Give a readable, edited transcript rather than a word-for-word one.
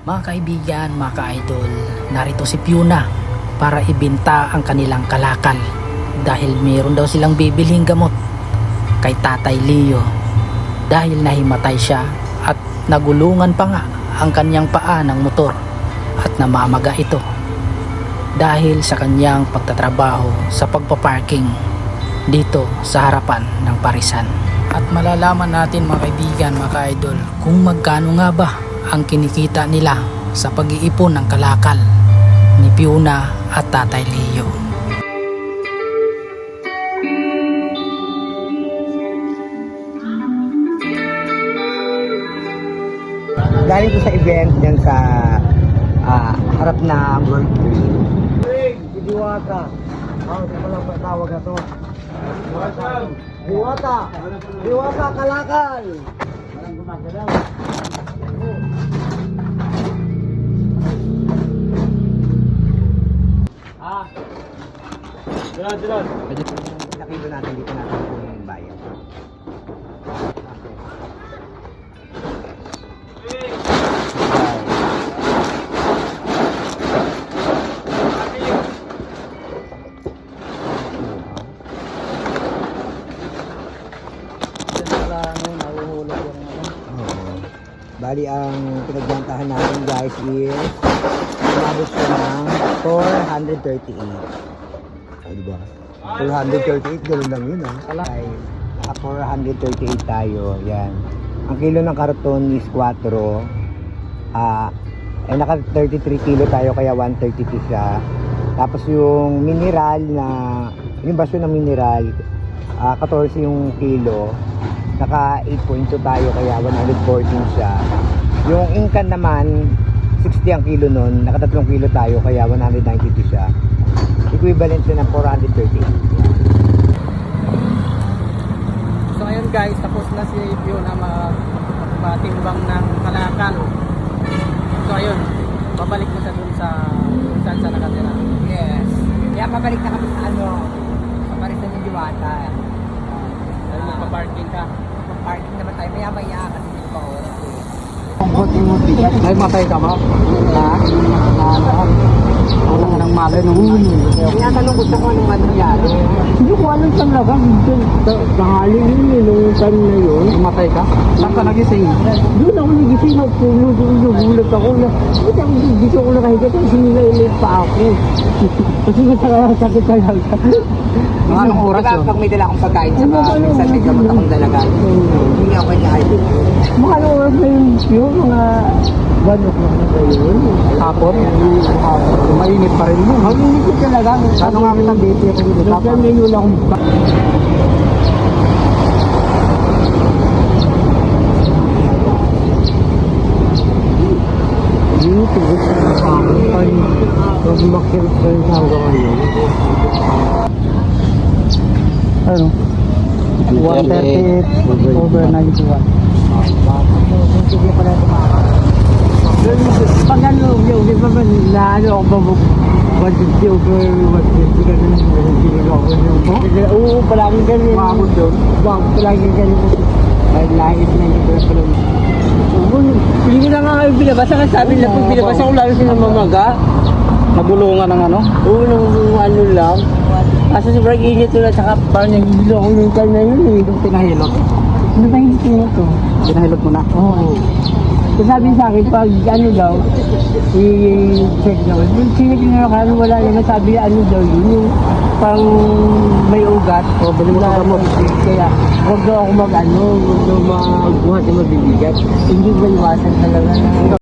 Mga kaibigan, mga ka-idol, narito si Fiona para ibenta ang kanilang kalakal dahil mayroon daw silang bibilhing gamot kay Tatay Leo dahil nahimatay siya at nagulungan pa nga ang kanyang paa ng motor at namamaga ito dahil sa kanyang pagtatrabaho sa pagpaparking dito sa harapan ng parisan. At malalaman natin mga kaibigan, mga ka-idol, kung magkano nga ba ang kinikita nila sa pag-iipon ng kalakal ni Fiona at Tatay Leo. Galing ko sa event yan sa harap na World Trade. Si Diwata. Ito lang patawag na to. Diwata. Diwata kalakal. Walang gumagalaw. Dilan. Nakilo natin dito natin yung bayan. Bali ang pinagbantahan natin guys is umabot siya ng 438. Ay, diba? 438, ganoon lang yun Ay, 438 tayo. Yan. Ang kilo ng karton is 4. Naka 33 kilo tayo kaya 132 siya. Tapos yung mineral na, yung baso ng mineral, 14 yung kilo. Naka 8.2 tayo kaya 114 siya. Yung inkan naman 60 ang kilo nun, naka 3 kilo tayo kaya 192 siya. Equivalent siya ng 438. So ayun guys, tapos na si Fiona matimbang ng kalakal. So ayun, babalik na siya dun sa kung saan sa nakatira. Yes. Kaya pabalik na kami sa sa parisan ni Diwata. Dahil magpa-parking ka. Parking naman tayo, maya-maya kasi hindi pa oras Ay, matay ka ba? Ha? Wala ka ng malay nung Tinatanong ko sa kung anong nangyari. Hindi ko alam talaga. Tanghali yun nung time na yun. matay ka? Saan ka nagising? Doon ako nagising, nagpulo, doon nagulat ako na. Ba't ako dito ako nakahiga, kasi nilailit pa ako. Kasi masakit talaga. Mga anong oras yun? Pag may dala akong pagkain sa minsan may gamot akong dalagan. Hindi ako kanya ID. Mga anong oras na yun, mga ganok na ba yun? Hapon? Mainit pa rin mo. Ang inikot talaga. Ano nga kitang dito yung dito? Kaya may yun akong Yung tugot sa akin ay magmakirot pa rin sa hanggang ngayon. Ano? 138 over 91. Sige pala tumakas. Pag ano, yung di ba ba na ano ako ba 150 over 150 ganun, hindi ako ganun. Oo, palaging ganun. Umabot doon? Palaging ganun. Ay, lahit na yung pala. Hindi ko na nga kayo binabasa kasi sabi nila pag binabasa ko lalo sila mamaga. Nabulungan ng ano? Oo, nung ano lang. Kasi sobrang init ko na saka parang nagigilo ako yung time na yun eh. Pinahilot. Ano ba hindi ko ito? Pinahilot mo na? Oo. So sabi sa akin, pag ano daw, i-check daw. Yung sinigil ka, wala naman sabi ano daw yun, yung pang may ugat. O, bili mo sa gamot. Kaya, huwag daw ako mag-ano, huwag daw magbuhat yung mabibigat. Hindi ba iwasan talaga na